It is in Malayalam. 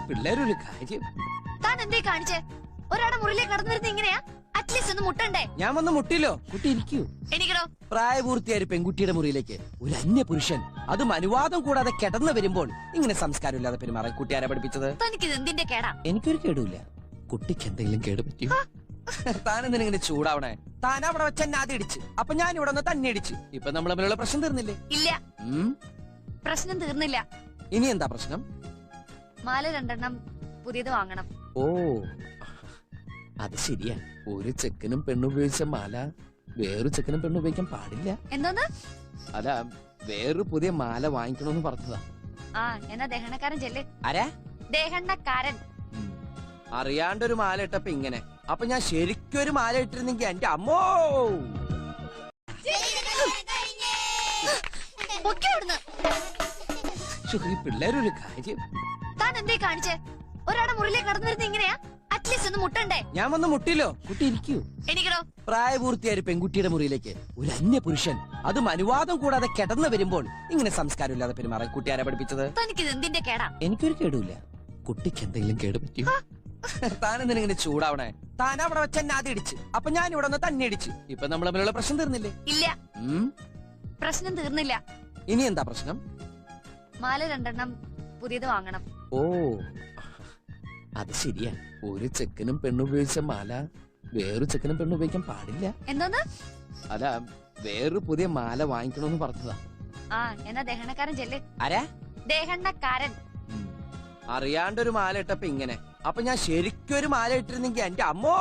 പിള്ളേരൊരു കാര്യം. താൻ എന്തേ കാണിച്ചേ? ഒരാടെ മുറിയിലേക്ക് കടന്നു വരുന്ന ഇങ്ങനെയാ? അറ്റ്ലീസ്റ്റ് ഒന്ന് മുട്ടണ്ടേ? ഞാൻ വന്ന് മുട്ടില്ലോ. കുട്ടി ഇരിക്കൂ. എനിക്കടോ പ്രായപൂർത്തിയായ ഒരു പെൺകുട്ടിയുടെ മുറിയിലേക്ക് ഒരു അന്യ പുരുഷൻ, അതും അനുവാദം കൂടാതെ കിടന്നു വരുമ്പോൾ ഇങ്ങനെ സംസ്കാരമില്ലാതെ പെരുമാറാൻ കുട്ടി ആരാ പഠിപ്പിച്ചത്? തനിക്കിത് എന്തിന്റെ കേടാ? എനിക്കൊരു കേടുമില്ല. കുട്ടിക്ക് എന്തെങ്കിലും കേട് പറ്റിയോ? താനെന്തിനെ ചൂടാവണേ? താൻ അവിടെ വെച്ച് എന്നെ ആദ്യം ഇടിച്ച്, അപ്പൊ ഞാൻ ഇവിടെ ഒന്ന് തന്നെ ഇടിച്ചു. ഇപ്പൊ നമ്മൾ തമ്മിലുള്ള പ്രശ്നം തീർന്നില്ലേ? ഇല്ല, പ്രശ്നം തീർന്നില്ല. ഇനി എന്താ പ്രശ്നം? മാല 2 പുതിയത് വാങ്ങണം. ഓ, അത് ശരിയാ. ഒരു ചെക്കനും പെണ്ണും ഉപയോഗിച്ച മാല വേറൊരു ചെക്കനും പെണ്ണും ഉപയോഗിക്കാൻ പാടില്ല. എന്തോന്ന്? അല്ല, വേറൊരു പുതിയ മാല വാങ്ങിക്കണമെന്ന് പറഞ്ഞതാ. ആ, എന്നാ ദഹനക്കാരൻ ചെല്ല്. ആരാ? ദഹനക്കാരൻ. അറിയാണ്ടൊരു മാല ഇട്ടപ്പോ ഇങ്ങനെ. അപ്പൊ ഞാൻ ശരിക്കും ഒരു മാല ഇട്ടിരുന്നെങ്കി എന്റെ അമ്മോ. പിള്ളേരൊരു കാര്യം. താൻ എന്തേ കാണിച്ചേ? ഒരാടെ മുറിയിലേക്ക് കടന്നു വരുന്ന ഇങ്ങനെയാ? അറ്റ്ലീസ്റ്റ് ഒന്ന് മുട്ടണ്ടേ? ഞാൻ വന്ന് മുട്ടില്ലോ. കുട്ടി ഇരിക്കൂ. എനിക്കടോ പ്രായപൂർത്തിയായ ഒരു പെൺകുട്ടിയുടെ മുറിയിലേക്ക് ഒരു അന്യ പുരുഷൻ, അതും അനുവാദം കൂടാതെ കിടന്നു വരുമ്പോൾ ഇങ്ങനെ സംസ്കാരമില്ലാതെ പെരുമാറാൻ കുട്ടി ആരാ പഠിപ്പിച്ചത്? തനിക്കിത് എന്തിന്റെ കേടാ? എനിക്കൊരു കേടുമില്ല. കുട്ടിക്ക് എന്തെങ്കിലും കേട് പറ്റിയോ? താനെന്തിനെ ചൂടാവണേ? താൻ അവിടെ വെച്ച് എന്നെ ആദ്യം ഇടിച്ച്, അപ്പൊ ഞാൻ ഇവിടെ ഒന്ന് തന്നെ ഇടിച്ചു. ഇപ്പൊ നമ്മൾ തമ്മിലുള്ള പ്രശ്നം തീർന്നില്ലേ? ഇല്ല, പ്രശ്നം തീർന്നില്ല. ഇനി എന്താ പ്രശ്നം? മാല 2 പുതിയത് വാങ്ങണം. ഓ, അത് ശരിയാ. ഒരു ചെക്കനും പെണ്ണും ഉപയോഗിച്ച മാല വേറൊരു ചെക്കനും പെണ്ണും ഉപയോഗിക്കാൻ പാടില്ല. എന്തോന്ന്? അല്ല, വേറൊരു പുതിയ മാല വാങ്ങിക്കണമെന്ന് പറഞ്ഞതാ. ആ, എന്നാ ദഹനക്കാരൻ ചെല്ല്. ആരാ? ദഹനക്കാരൻ. അറിയാണ്ടൊരു മാല ഇട്ടപ്പോ ഇങ്ങനെ. അപ്പൊ ഞാൻ ശരിക്കും ഒരു മാല ഇട്ടിരുന്നെങ്കി എന്റെ അമ്മോ.